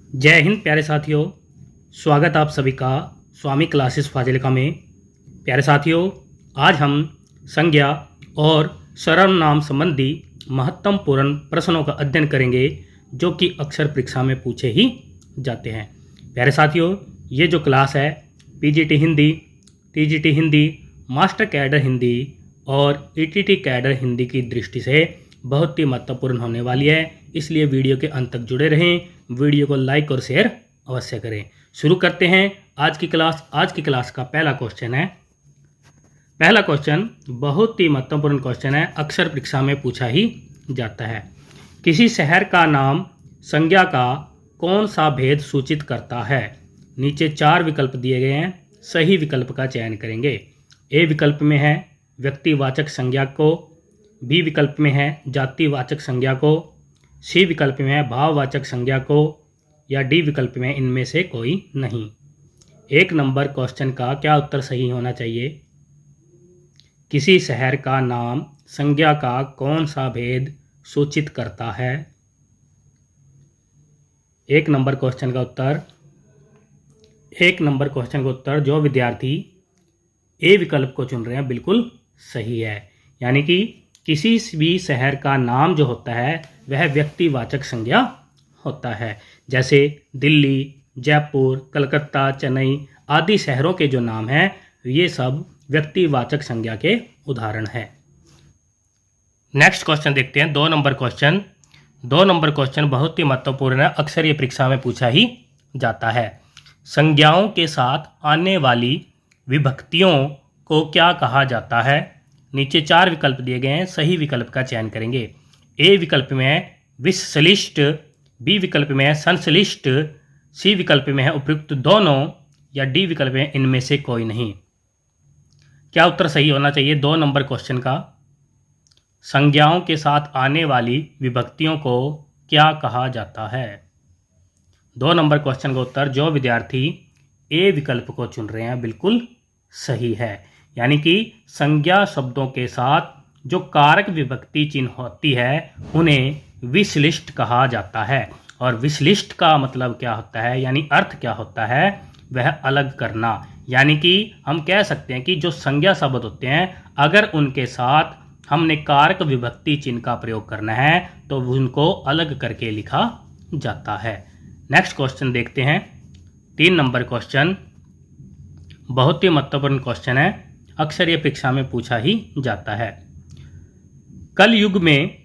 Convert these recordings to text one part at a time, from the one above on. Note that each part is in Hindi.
जय हिंद प्यारे साथियों। स्वागत आप सभी का स्वामी क्लासेस फाजिलिका में। प्यारे साथियों, आज हम संज्ञा और सर्वनाम संबंधी महत्वपूर्ण प्रश्नों का अध्ययन करेंगे जो कि अक्सर परीक्षा में पूछे ही जाते हैं। प्यारे साथियों, ये जो क्लास है PGT Hindi, TGT Hindi, master cadre Hindi और ईटीटी कैडर हिंदी की दृष्टि से बहुत ही महत्वपूर्ण होने वाली है, इसलिए वीडियो के अंत तक जुड़े रहें। वीडियो को लाइक और शेयर अवश्य करें। शुरू करते हैं आज की क्लास। आज की क्लास का पहला क्वेश्चन है। पहला क्वेश्चन बहुत ही महत्वपूर्ण क्वेश्चन है, अक्सर परीक्षा में पूछा ही जाता है। किसी शहर का नाम संज्ञा का कौन सा भेद सूचित करता है? नीचे 4 विकल्प दिए गए हैं, सही विकल्प का चयन करेंगे। ए विकल्प में है व्यक्तिवाचक संज्ञा को, बी विकल्प में है जातिवाचक संज्ञा को, सी विकल्प में है भाववाचक संज्ञा को, या डी विकल्प में इनमें से कोई नहीं। 1 नंबर क्वेश्चन का क्या उत्तर सही होना चाहिए? किसी शहर का नाम संज्ञा का कौन सा भेद सूचित करता है? 1 नंबर क्वेश्चन का उत्तर 1 नंबर क्वेश्चन का उत्तर जो विद्यार्थी ए विकल्प को चुन रहे हैं बिल्कुल सही है। यानी कि किसी भी शहर का नाम जो होता है वह व्यक्तिवाचक संज्ञा होता है। जैसे दिल्ली, जयपुर, कलकत्ता, चेन्नई आदि शहरों के जो नाम हैं ये सब व्यक्तिवाचक संज्ञा के उदाहरण हैं। नेक्स्ट क्वेश्चन देखते हैं। 2 नंबर क्वेश्चन। 2 नंबर क्वेश्चन बहुत ही महत्वपूर्ण है, अक्सर ये परीक्षा में पूछा ही जाता है। संज्ञाओं के साथ आने वाली विभक्तियों को क्या कहा जाता है? नीचे 4 विकल्प दिए गए हैं, सही विकल्प का चयन करेंगे। ए विकल्प में है विश्लिष्ट, बी विकल्प में है संश्लिष्ट, सी विकल्प में है उपयुक्त दोनों, या डी विकल्प में इनमें से कोई नहीं। क्या उत्तर सही होना चाहिए 2 नंबर क्वेश्चन का? संज्ञाओं के साथ आने वाली विभक्तियों को क्या कहा जाता है? 2 नंबर क्वेश्चन का उत्तर जो विद्यार्थी ए विकल्प को चुन रहे हैं बिल्कुल सही है। यानी कि संज्ञा शब्दों के साथ जो कारक विभक्ति चिन्ह होती है उन्हें विश्लिष्ट कहा जाता है। और विश्लिष्ट का मतलब क्या होता है, यानी अर्थ क्या होता है, वह अलग करना। यानी कि हम कह सकते हैं कि जो संज्ञा शब्द होते हैं अगर उनके साथ हमने कारक विभक्ति चिन्ह का प्रयोग करना है तो उनको अलग करके लिखा जाता है। नेक्स्ट क्वेश्चन देखते हैं। 3 नंबर क्वेश्चन बहुत ही महत्वपूर्ण क्वेश्चन है, अक्सर ये परीक्षा में पूछा ही जाता है। कल युग में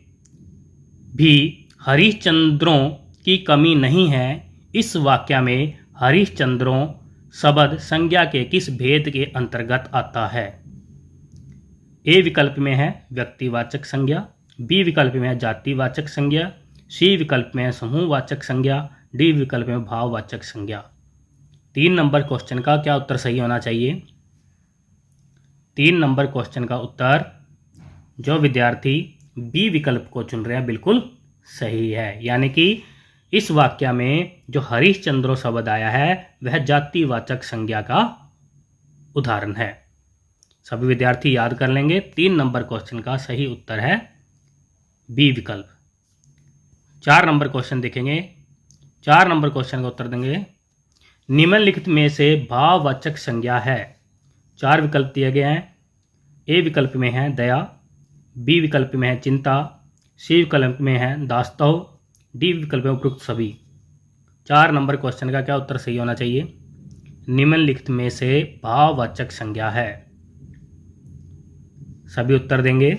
भी हरिश्चंद्रों की कमी नहीं है, इस वाक्य में हरिश्चंद्रों शब्द संज्ञा के किस भेद के अंतर्गत आता है? ए विकल्प में है व्यक्तिवाचक संज्ञा, बी विकल्प में है जातिवाचक संज्ञा, सी विकल्प में है समूहवाचक संज्ञा, डी विकल्प में भाववाचक संज्ञा। 3 नंबर क्वेश्चन का क्या उत्तर सही होना चाहिए? 3 नंबर क्वेश्चन का उत्तर जो विद्यार्थी बी विकल्प को चुन रहे हैं बिल्कुल सही है। यानी कि इस वाक्य में जो हरिश्चंद्र शब्द आया है वह जातिवाचक संज्ञा का उदाहरण है। सभी विद्यार्थी याद कर लेंगे। 3 नंबर क्वेश्चन का सही उत्तर है बी विकल्प। 4 नंबर क्वेश्चन देखेंगे। 4 नंबर क्वेश्चन का उत्तर देंगे। निम्नलिखित में से भाववाचक संज्ञा है। 4 विकल्प दिए गए हैं। ए विकल्प में है दया, बी विकल्प में है चिंता, सी विकल्प में है दास्तव, डी विकल्प में उपयुक्त सभी। 4 नंबर क्वेश्चन का क्या उत्तर सही होना चाहिए? निम्नलिखित में से भाववाचक संज्ञा है। सभी उत्तर देंगे।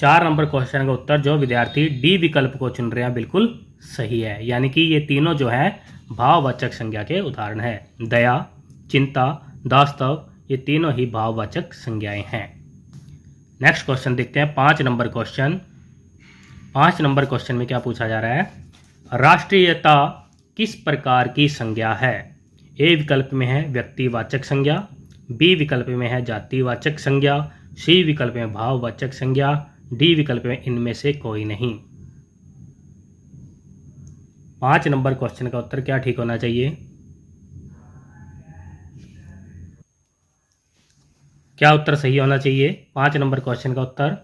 4 नंबर क्वेश्चन का उत्तर जो विद्यार्थी डी विकल्प को चुन रहे हैं बिल्कुल सही है। यानी कि ये तीनों जो है भाववाचक संज्ञा के उदाहरण है। दया, चिंता, दास्तव ये तीनों ही भाववाचक संज्ञाएं हैं। नेक्स्ट क्वेश्चन देखते हैं। 5 नंबर क्वेश्चन। 5 नंबर क्वेश्चन में क्या पूछा जा रहा है? राष्ट्रीयता किस प्रकार की संज्ञा है? ए विकल्प में है व्यक्तिवाचक संज्ञा, बी विकल्प में है जातिवाचक संज्ञा, सी विकल्प में भाववाचक संज्ञा, डी विकल्प में इनमें से कोई नहीं। 5 नंबर क्वेश्चन का उत्तर क्या ठीक होना चाहिए? क्या उत्तर सही होना चाहिए 5 नंबर क्वेश्चन का उत्तर?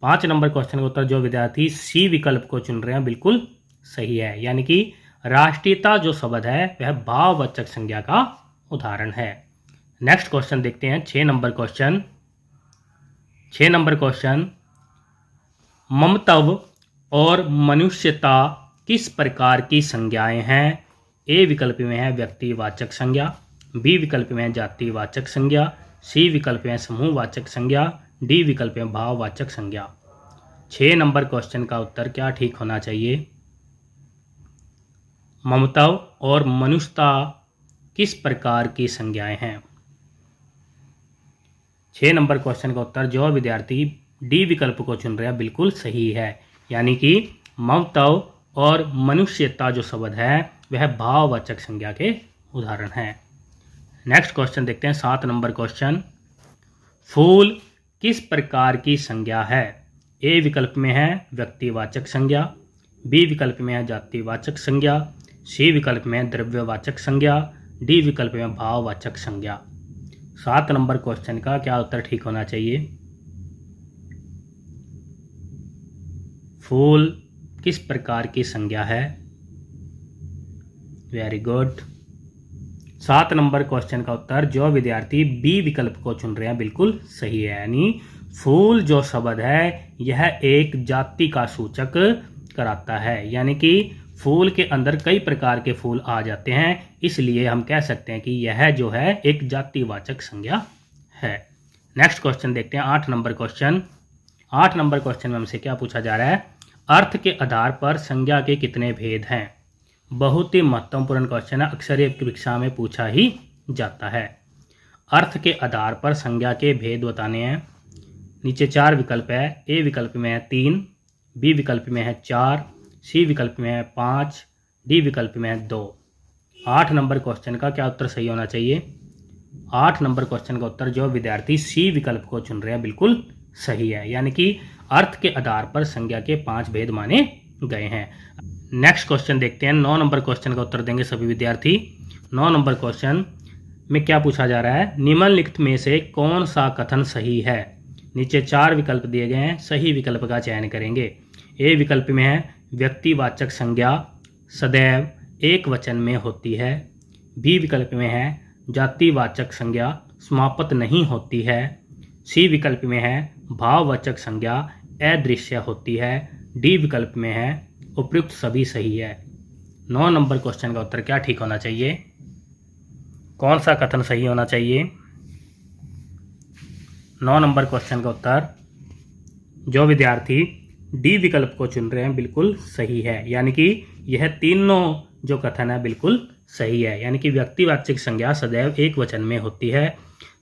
5 नंबर क्वेश्चन का उत्तर जो विद्यार्थी सी विकल्प को चुन रहे हैं बिल्कुल सही है। यानी कि राष्ट्रीयता जो शब्द है वह भाववाचक संज्ञा का उदाहरण है। नेक्स्ट क्वेश्चन देखते हैं 6 नंबर क्वेश्चन। 6 नंबर क्वेश्चन, ममत्व और मनुष्यता किस प्रकार की संज्ञाएं हैं? ए विकल्प में है व्यक्तिवाचक संज्ञा, बी विकल्प में है जातिवाचक संज्ञा, सी विकल्प में समूहवाचक संज्ञा, डी विकल्प में भाववाचक संज्ञा। 6 नंबर क्वेश्चन का उत्तर क्या ठीक होना चाहिए? ममत्व और मनुष्यता किस प्रकार की संज्ञाएं हैं? 6 नंबर क्वेश्चन का उत्तर जो विद्यार्थी डी विकल्प को चुन रहे हैं बिल्कुल सही है, यानी कि ममत्व और मनुष्यता जो शब्द है वह भाववाचक संज्ञा के उदाहरण हैं। नेक्स्ट क्वेश्चन देखते हैं 7 नंबर क्वेश्चन, फूल किस प्रकार की संज्ञा है? ए विकल्प में है व्यक्तिवाचक संज्ञा, बी विकल्प में है जातिवाचक संज्ञा, सी विकल्प में है द्रव्यवाचक संज्ञा, डी विकल्प में भाववाचक संज्ञा। 7 नंबर क्वेश्चन का क्या उत्तर ठीक होना चाहिए? फूल किस प्रकार की संज्ञा है? Very good. 7 नंबर क्वेश्चन का उत्तर जो विद्यार्थी बी विकल्प को चुन रहे हैं बिल्कुल सही है, यानी फूल जो शब्द है यह एक जाति का सूचक कराता है, यानी कि फूल के अंदर कई प्रकार के फूल आ जाते हैं, इसलिए हम कह सकते हैं कि यह जो है एक जातिवाचक संज्ञा है। नेक्स्ट क्वेश्चन देखते हैं 8 नंबर क्वेश्चन। 8 नंबर क्वेश्चन में हमसे क्या पूछा जा रहा है? अर्थ के आधार पर संज्ञा के कितने भेद हैं? बहुत ही महत्वपूर्ण क्वेश्चन है, अक्सर ये परीक्षा में पूछा ही जाता है। अर्थ के आधार पर संज्ञा के भेद बताने हैं। नीचे 4 विकल्प है। ए विकल्प में है 3, बी विकल्प में है 4, सी विकल्प में है 5, डी विकल्प में है 2। 8 नंबर क्वेश्चन का क्या उत्तर सही होना चाहिए? 8 नंबर क्वेश्चन का उत्तर जो विद्यार्थी सी विकल्प को चुन रहे हैं बिल्कुल सही है, यानी कि अर्थ के आधार पर संज्ञा के 5 भेद माने गए हैं। नेक्स्ट क्वेश्चन देखते हैं। 9 नंबर क्वेश्चन का उत्तर देंगे सभी विद्यार्थी। 9 नंबर क्वेश्चन में क्या पूछा जा रहा है? निम्नलिखित में से कौन सा कथन सही है? नीचे 4 विकल्प दिए गए हैं, सही विकल्प का चयन करेंगे। ए विकल्प में है व्यक्तिवाचक संज्ञा सदैव एक वचन में होती है, बी विकल्प में है जातिवाचक संज्ञा समाप्त नहीं होती है, सी विकल्प में है भाववाचक संज्ञा अदृश्य होती है, डी विकल्प में है उपयुक्त सभी सही है। 9 नंबर क्वेश्चन का उत्तर क्या ठीक होना चाहिए? कौन सा कथन सही होना चाहिए? 9 नंबर क्वेश्चन का उत्तर जो विद्यार्थी डी विकल्प को चुन रहे हैं बिल्कुल सही है, यानी कि यह तीनों जो कथन है बिल्कुल सही है, यानी कि व्यक्तिवाचक संज्ञा सदैव एक वचन में होती है,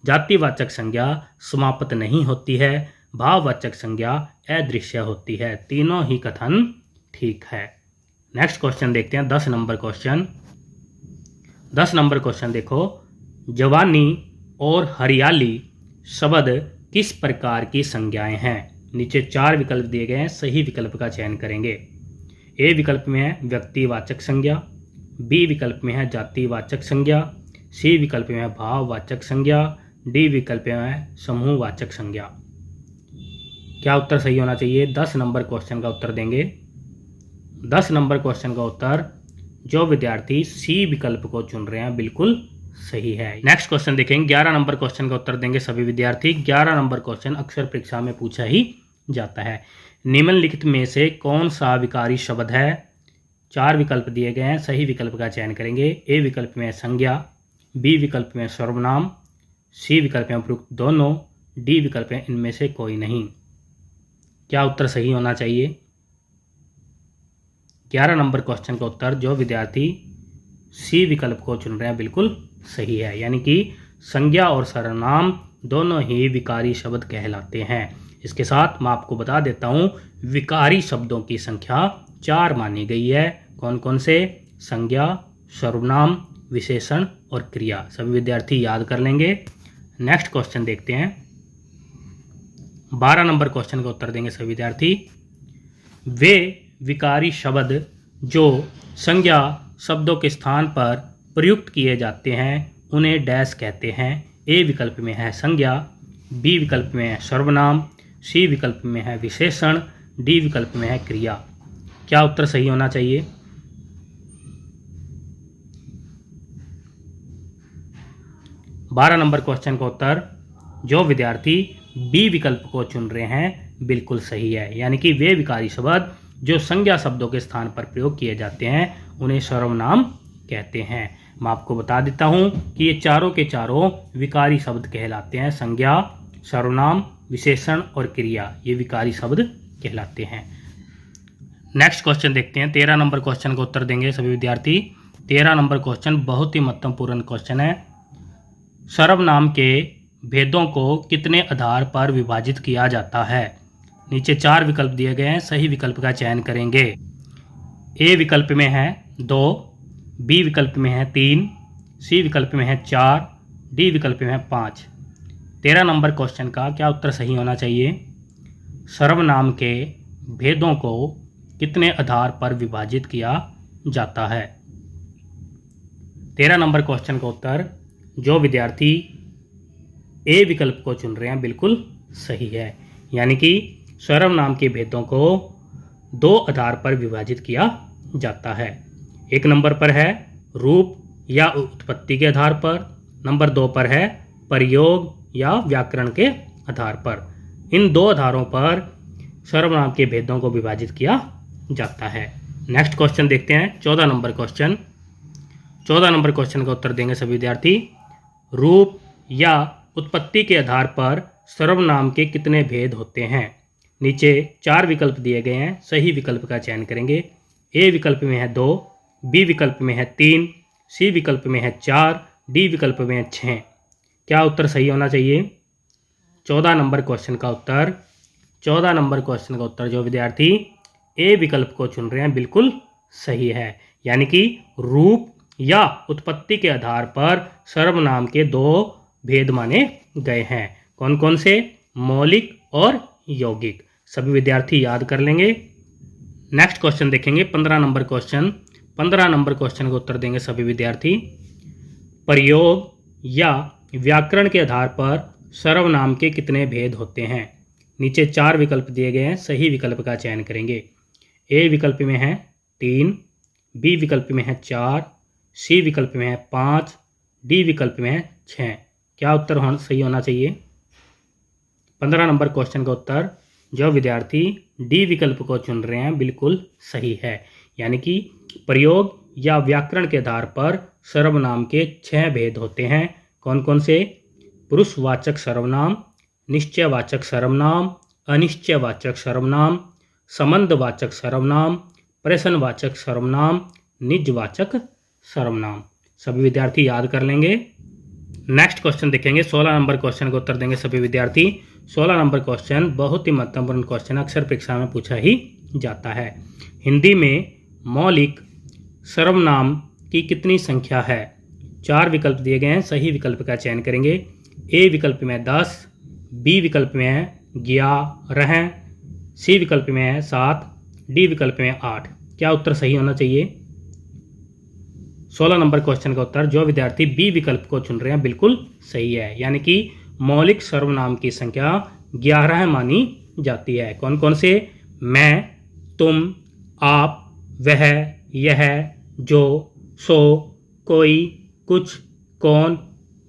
जातिवाचक संज्ञा समाप्त नहीं होती है, भाववाचक संज्ञा अदृश्य होती है। तीनों ही कथन ठीक है। नेक्स्ट क्वेश्चन देखते हैं 10 नंबर क्वेश्चन। 10 नंबर क्वेश्चन देखो, जवानी और हरियाली शब्द किस प्रकार की संज्ञाएं हैं? नीचे 4 विकल्प दिए गए हैं, सही विकल्प का चयन करेंगे। ए विकल्प में है व्यक्तिवाचक संज्ञा, बी विकल्प में है जातिवाचक संज्ञा, सी विकल्प में है भाववाचक संज्ञा, डी विकल्प में है समूहवाचक संज्ञा। क्या उत्तर सही होना चाहिए? 10 नंबर क्वेश्चन का उत्तर देंगे। 10 नंबर क्वेश्चन का उत्तर जो विद्यार्थी सी विकल्प को चुन रहे हैं बिल्कुल सही है। नेक्स्ट क्वेश्चन देखेंगे। 11 नंबर क्वेश्चन का उत्तर देंगे सभी विद्यार्थी। 11 नंबर क्वेश्चन अक्सर परीक्षा में पूछा ही जाता है। निम्नलिखित में से कौन सा विकारी शब्द है? 4 विकल्प दिए गए हैं, सही विकल्प का चयन करेंगे। ए विकल्प में संज्ञा, बी विकल्प में सर्वनाम, सी विकल्प में उपयुक्त दोनों, डी विकल्प में इनमें से कोई नहीं। क्या उत्तर सही होना चाहिए? 11 नंबर क्वेश्चन का उत्तर जो विद्यार्थी सी विकल्प को चुन रहे हैं बिल्कुल सही है, यानी कि संज्ञा और सर्वनाम दोनों ही विकारी शब्द कहलाते हैं। इसके साथ मैं आपको बता देता हूँ विकारी शब्दों की संख्या 4 मानी गई है। कौन कौन से? संज्ञा, सर्वनाम, विशेषण और क्रिया। सभी विद्यार्थी याद कर लेंगे। नेक्स्ट क्वेश्चन देखते हैं। 12 नंबर क्वेश्चन का उत्तर देंगे सभी विद्यार्थी। वे विकारी शब्द जो संज्ञा शब्दों के स्थान पर प्रयुक्त किए जाते हैं उन्हें डैश कहते हैं। ए विकल्प में है संज्ञा, बी विकल्प में है सर्वनाम, सी विकल्प में है विशेषण, डी विकल्प में है क्रिया। क्या उत्तर सही होना चाहिए? 12 नंबर क्वेश्चन का उत्तर, जो विद्यार्थी बी विकल्प को चुन रहे हैं बिल्कुल सही है, यानी कि वे विकारी शब्द जो संज्ञा शब्दों के स्थान पर प्रयोग किए जाते हैं उन्हें सर्वनाम कहते हैं। मैं आपको बता देता हूं कि ये चारों के चारों विकारी शब्द कहलाते हैं। संज्ञा, सर्वनाम, विशेषण और क्रिया, ये विकारी शब्द कहलाते हैं। नेक्स्ट क्वेश्चन देखते हैं। 13 नंबर क्वेश्चन का उत्तर देंगे सभी विद्यार्थी। 13 नंबर क्वेश्चन बहुत ही महत्वपूर्ण क्वेश्चन है। सर्वनाम के भेदों को कितने आधार पर विभाजित किया जाता है? नीचे 4 विकल्प दिए गए हैं, सही विकल्प का चयन करेंगे। ए विकल्प में है 2, बी विकल्प में है 3, सी विकल्प में है 4, डी विकल्प में है 5। 13 नंबर क्वेश्चन का क्या उत्तर सही होना चाहिए? सर्वनाम के भेदों को कितने आधार पर विभाजित किया जाता है? 13 नंबर क्वेश्चन का उत्तर, जो विद्यार्थी ए विकल्प को चुन रहे हैं बिल्कुल सही है, यानी कि सर्वनाम के भेदों को 2 आधार पर विभाजित किया जाता है। 1 नंबर पर है रूप या उत्पत्ति के आधार पर, नंबर 2 पर है प्रयोग या व्याकरण के आधार पर। इन 2 आधारों पर सर्वनाम के भेदों को विभाजित किया जाता है। नेक्स्ट क्वेश्चन देखते हैं। 14 नंबर क्वेश्चन। 14 नंबर क्वेश्चन का उत्तर देंगे सभी विद्यार्थी। रूप या उत्पत्ति के आधार पर सर्वनाम के कितने भेद होते हैं? नीचे 4 विकल्प दिए गए हैं, सही विकल्प का चयन करेंगे। ए विकल्प में है 2, बी विकल्प में है 3, सी विकल्प में है 4, डी विकल्प में है 6। क्या उत्तर सही होना चाहिए? 14 नंबर क्वेश्चन का उत्तर, 14 नंबर क्वेश्चन का उत्तर, जो विद्यार्थी ए विकल्प को चुन रहे हैं बिल्कुल सही है, यानी कि रूप या उत्पत्ति के आधार पर सर्वनाम के 2 भेद माने गए हैं। कौन कौन से? मौलिक और यौगिक। सभी विद्यार्थी याद कर लेंगे। नेक्स्ट क्वेश्चन देखेंगे। 15 नंबर क्वेश्चन। 15 नंबर क्वेश्चन का उत्तर देंगे सभी विद्यार्थी। प्रयोग या व्याकरण के आधार पर सर्वनाम के कितने भेद होते हैं? नीचे 4 विकल्प दिए गए हैं, सही विकल्प का चयन करेंगे। ए विकल्प में है 3, बी विकल्प में है 4, सी विकल्प में है 5, डी विकल्प में है 6। क्या उत्तर सही होना चाहिए? 15 नंबर क्वेश्चन का उत्तर, जो विद्यार्थी डी विकल्प को चुन रहे हैं बिल्कुल सही है, यानी कि प्रयोग या व्याकरण के आधार पर सर्वनाम के 6 भेद होते हैं। कौन कौन से? पुरुषवाचक सर्वनाम, निश्चयवाचक सर्वनाम, अनिश्चयवाचक सर्वनाम, संबंधवाचक सर्वनाम, प्रश्नवाचक सर्वनाम, निजवाचक सर्वनाम। सभी विद्यार्थी याद कर लेंगे। नेक्स्ट क्वेश्चन देखेंगे। 16 नंबर क्वेश्चन का उत्तर देंगे सभी विद्यार्थी। 16 नंबर क्वेश्चन बहुत ही महत्वपूर्ण क्वेश्चन, अक्सर परीक्षा में पूछा ही जाता है। हिंदी में मौलिक सर्वनाम की कितनी संख्या है? 4 विकल्प दिए गए हैं, सही विकल्प का चयन करेंगे। ए विकल्प में 10, बी विकल्प में है 11, सी विकल्प में है 7, डी विकल्प में 8। क्या उत्तर सही होना चाहिए? 16 नंबर क्वेश्चन का उत्तर, जो विद्यार्थी बी विकल्प को चुन रहे हैं बिल्कुल सही है, यानी कि मौलिक सर्वनाम की संख्या 11 मानी जाती है। कौन कौन से? मैं, तुम, आप, वह, यह, जो, सो, कोई, कुछ, कौन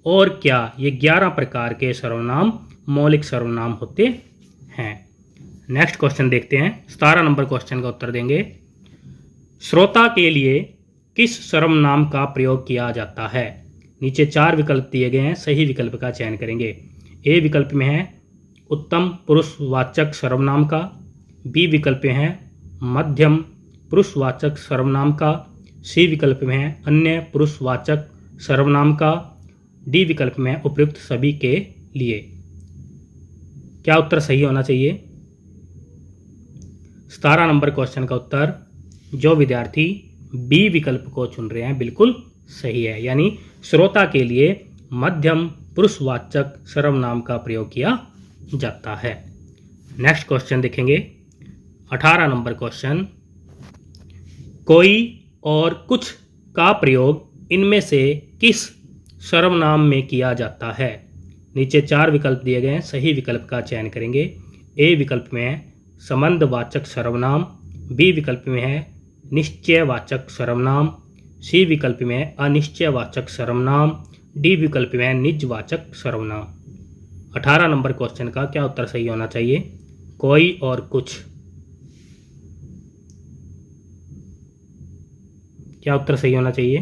और क्या, ये 11 प्रकार के सर्वनाम मौलिक सर्वनाम होते हैं। नेक्स्ट क्वेश्चन देखते हैं। 17 नंबर क्वेश्चन का उत्तर देंगे। श्रोता के लिए किस सर्वनाम का प्रयोग किया जाता है? नीचे 4 विकल्प दिए गए हैं, सही विकल्प का चयन करेंगे। ए विकल्प में है उत्तम पुरुषवाचक सर्वनाम का, बी विकल्प में है मध्यम पुरुषवाचक सर्वनाम का, सी विकल्प में है अन्य पुरुषवाचक सर्वनाम का, डी विकल्प में है उपयुक्त सभी के लिए। क्या उत्तर सही होना चाहिए? 17 नंबर क्वेश्चन का उत्तर, जो विद्यार्थी बी विकल्प को चुन रहे हैं बिल्कुल सही है, यानी श्रोता के लिए मध्यम पुरुषवाचक सर्वनाम का प्रयोग किया जाता है। नेक्स्ट क्वेश्चन देखेंगे। 18 नंबर क्वेश्चन। कोई और कुछ का प्रयोग इनमें से किस सर्वनाम में किया जाता है? नीचे 4 विकल्प दिए गए हैं, सही विकल्प का चयन करेंगे। ए विकल्प में है संबंधवाचक सर्वनाम, बी विकल्प में है निश्चयवाचक सर्वनाम, सी विकल्प में है अनिश्चयवाचक सर्वनाम, डी विकल्प में है निजवाचक सर्वनाम। 18 नंबर क्वेश्चन का क्या उत्तर सही होना चाहिए? कोई और कुछ। क्या उत्तर सही होना चाहिए?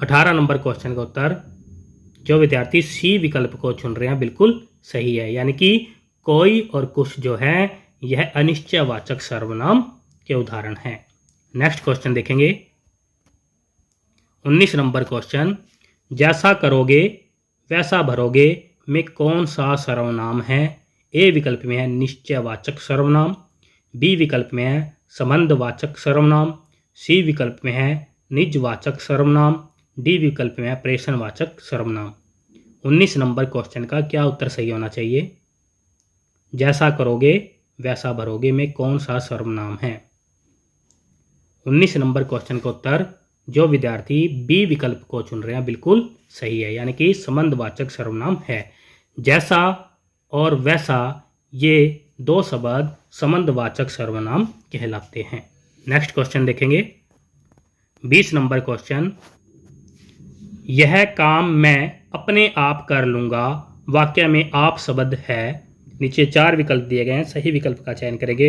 18 नंबर क्वेश्चन का उत्तर जो विद्यार्थी सी विकल्प को चुन रहे हैं बिल्कुल सही है, यानी कि कोई और कुछ जो है यह अनिश्चयवाचक सर्वनाम के उदाहरण हैं। नेक्स्ट क्वेश्चन देखेंगे 19 नंबर क्वेश्चन, जैसा करोगे वैसा भरोगे में कौन सा सर्वनाम है? ए विकल्प में है निश्चयवाचक सर्वनाम, बी विकल्प में है संबंधवाचक सर्वनाम, सी विकल्प में है निजवाचक सर्वनाम, डी विकल्प में है प्रेषणवाचक सर्वनाम। 19 नंबर क्वेश्चन का क्या उत्तर सही होना चाहिए? जैसा करोगे वैसा भरोगे में कौन सा सर्वनाम है? 19 नंबर क्वेश्चन का उत्तर जो विद्यार्थी बी विकल्प को चुन रहे हैं बिल्कुल सही है, यानी कि संबंधवाचक सर्वनाम है। जैसा और वैसा ये दो शब्द संबंधवाचक सर्वनाम कहलाते हैं। नेक्स्ट क्वेश्चन देखेंगे 20 नंबर क्वेश्चन, यह काम मैं अपने आप कर लूँगा वाक्य में आप शब्द है। नीचे 4 विकल्प दिए गए हैं, सही विकल्प का चयन करेंगे।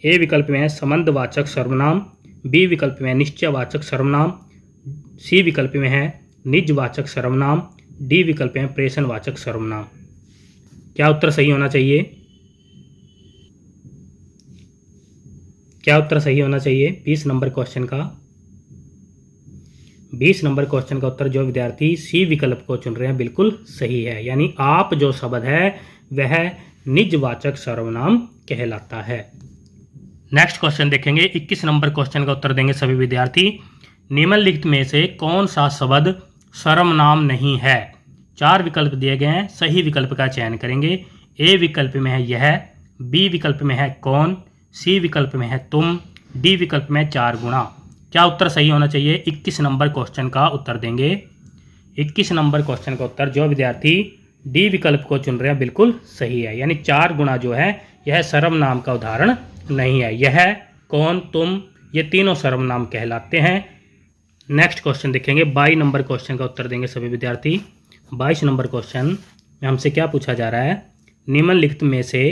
ए विकल्प में है संबंधवाचक सर्वनाम, बी विकल्प में है निश्चयवाचक सर्वनाम, सी विकल्प में है निजवाचक सर्वनाम, डी विकल्प में प्रेषणवाचक सर्वनाम। क्या उत्तर सही होना चाहिए? क्या उत्तर सही होना चाहिए 20 नंबर क्वेश्चन का? 20 नंबर क्वेश्चन का उत्तर जो विद्यार्थी सी विकल्प को चुन रहे हैं बिल्कुल सही है, यानी आप जो शब्द है वह निजवाचक सर्वनाम कहलाता है। नेक्स्ट क्वेश्चन देखेंगे 21 नंबर क्वेश्चन का उत्तर देंगे सभी विद्यार्थी। निम्नलिखित में से कौन सा शब्द सर्वनाम नहीं है? 4 विकल्प दिए गए हैं, सही विकल्प का चयन करेंगे। ए विकल्प में है यह, बी विकल्प में है कौन, सी विकल्प में है तुम, डी विकल्प में 4 गुणा। क्या उत्तर सही होना चाहिए? 21 नंबर क्वेश्चन का उत्तर देंगे। 21 नंबर क्वेश्चन का उत्तर जो विद्यार्थी डी विकल्प को चुन रहे हैं बिल्कुल सही है, यानी 4 गुणा जो है यह सर्वनाम का उदाहरण नहीं है। यह, कौन, तुम ये तीनों सर्वनाम कहलाते हैं। नेक्स्ट क्वेश्चन देखेंगे 22 नंबर क्वेश्चन का उत्तर देंगे सभी विद्यार्थी। 22 नंबर क्वेश्चन में हमसे क्या पूछा जा रहा है? निम्नलिखित में से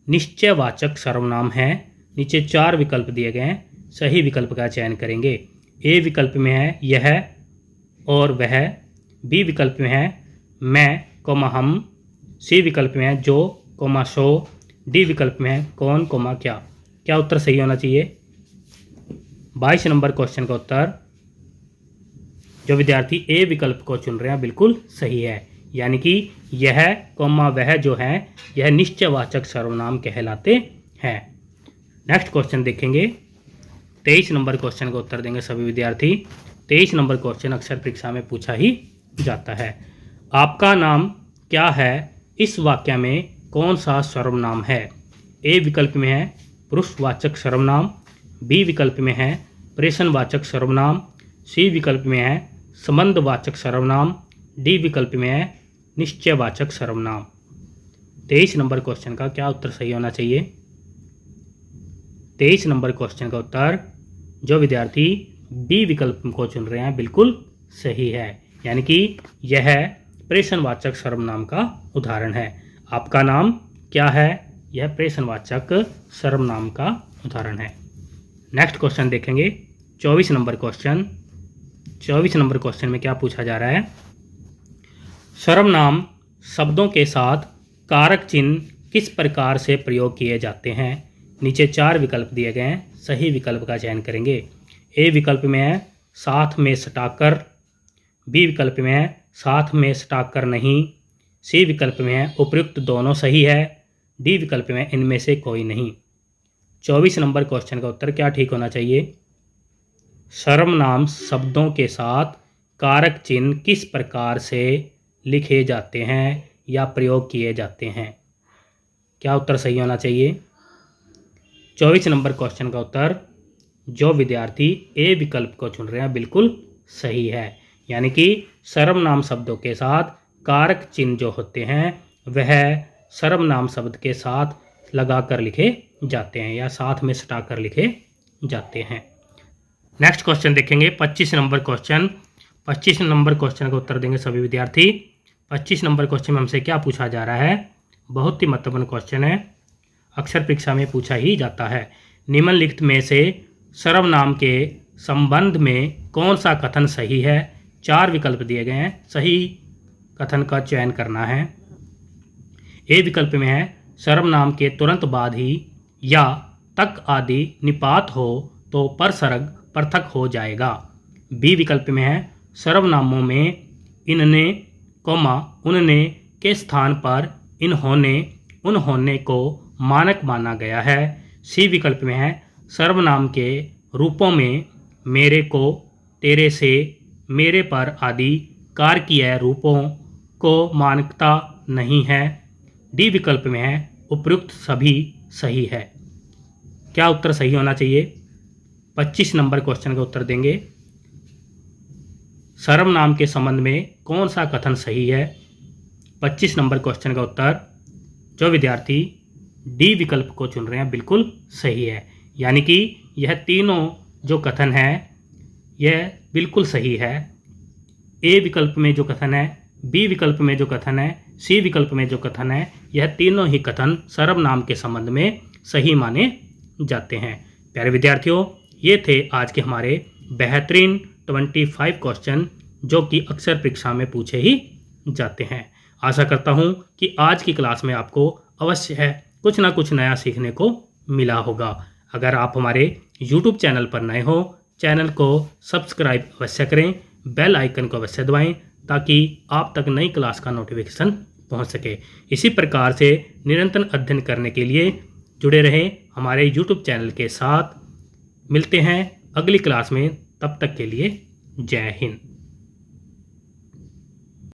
निश्चयवाचक सर्वनाम है। नीचे 4 विकल्प दिए गए हैं, सही विकल्प का चयन करेंगे। ए विकल्प में है यह और वह, बी विकल्प में है मैं कोमा हम, सी विकल्प में है जो कोमा सो, डी विकल्प में है कौन कोमा क्या। क्या उत्तर सही होना चाहिए? 22 नंबर क्वेश्चन का उत्तर जो विद्यार्थी ए विकल्प को चुन रहे हैं बिल्कुल सही है, यानी कि यह कोमा वह जो है यह निश्चयवाचक सर्वनाम कहलाते हैं। नेक्स्ट क्वेश्चन देखेंगे 23 नंबर क्वेश्चन का उत्तर देंगे सभी विद्यार्थी। 23 नंबर क्वेश्चन अक्सर परीक्षा में पूछा ही जाता है। आपका नाम क्या है? इस वाक्य में कौन सा सर्वनाम है? ए विकल्प में है पुरुषवाचक सर्वनाम, बी विकल्प में है प्रेषणवाचक सर्वनाम, सी विकल्प में है संबंधवाचक सर्वनाम, डी विकल्प में है निश्चयवाचक सर्वनाम। 23 नंबर क्वेश्चन का क्या उत्तर सही होना चाहिए? 23 नंबर क्वेश्चन का उत्तर जो विद्यार्थी बी विकल्प को चुन रहे हैं बिल्कुल सही है, यानी कि यह प्रेषणवाचक सर्वनाम का उदाहरण है। आपका नाम क्या है? यह प्रेषणवाचक सर्वनाम का उदाहरण है। नेक्स्ट क्वेश्चन देखेंगे 24 नंबर क्वेश्चन। 24 नंबर क्वेश्चन में क्या पूछा जा रहा है? सर्वनाम शब्दों के साथ कारक चिन्ह किस प्रकार से प्रयोग किए जाते हैं? नीचे 4 विकल्प दिए गए हैं, सही विकल्प का चयन करेंगे। ए विकल्प में है साथ में सटाकर, बी विकल्प में है साथ में सटाकर नहीं, सी विकल्प में है उपयुक्त दोनों सही है, डी विकल्प में इनमें से कोई नहीं। 24 नंबर क्वेश्चन का उत्तर क्या ठीक होना चाहिए? सर्वनाम शब्दों के साथ कारक चिन्ह किस प्रकार से लिखे जाते हैं या प्रयोग किए जाते हैं? क्या उत्तर सही होना चाहिए? 24 नंबर क्वेश्चन का उत्तर जो विद्यार्थी ए विकल्प को चुन रहे हैं बिल्कुल सही है, यानी कि सर्वनाम शब्दों के साथ कारक चिन्ह जो होते हैं वह सर्वनाम शब्द के साथ लगाकर लिखे जाते हैं या साथ में सटाकर लिखे जाते हैं। नेक्स्ट क्वेश्चन देखेंगे 25 नंबर क्वेश्चन। 25 नंबर क्वेश्चन का उत्तर देंगे सभी विद्यार्थी। 25 नंबर क्वेश्चन में हमसे क्या पूछा जा रहा है, बहुत ही महत्वपूर्ण क्वेश्चन है, अक्सर परीक्षा में पूछा ही जाता है। निम्नलिखित में से सर्वनाम के संबंध में कौन सा कथन सही है। 4 विकल्प दिए गए हैं, सही कथन का चयन करना है। ए विकल्प में है सर्वनाम के तुरंत बाद ही या तक आदि निपात हो तो परसर्ग पृथक हो जाएगा। बी विकल्प में है सर्वनामों में इनने कोमा उनने के स्थान पर इन्होंने उन्होंने को मानक माना गया है। सी विकल्प में है सर्वनाम के रूपों में मेरे को, तेरे से, मेरे पर आदि कारकीय रूपों को मानकता नहीं है। डी विकल्प में है उपयुक्त सभी सही है। क्या उत्तर सही होना चाहिए? 25 नंबर क्वेश्चन का उत्तर देंगे। सर्वनाम के संबंध में कौन सा कथन सही है? 25 नंबर क्वेश्चन का उत्तर जो विद्यार्थी डी विकल्प को चुन रहे हैं बिल्कुल सही है। यानी कि यह तीनों जो कथन है यह बिल्कुल सही है। ए विकल्प में जो कथन है, बी विकल्प में जो कथन है, सी विकल्प में जो कथन है, यह तीनों ही कथन सर्वनाम के संबंध में सही माने जाते हैं। प्यारे विद्यार्थियों, ये थे आज के हमारे बेहतरीन 25 क्वेश्चन जो कि अक्सर परीक्षा में पूछे ही जाते हैं। आशा करता हूँ कि आज की क्लास में आपको अवश्य है कुछ ना कुछ नया सीखने को मिला होगा। अगर आप हमारे YouTube चैनल पर नए हो, चैनल को सब्सक्राइब अवश्य करें, बेल आइकन को अवश्य दबाएं ताकि आप तक नई क्लास का नोटिफिकेशन पहुंच सके। इसी प्रकार से निरंतर अध्ययन करने के लिए जुड़े रहें हमारे YouTube चैनल के साथ। मिलते हैं अगली क्लास में, तब तक के लिए जय हिंद।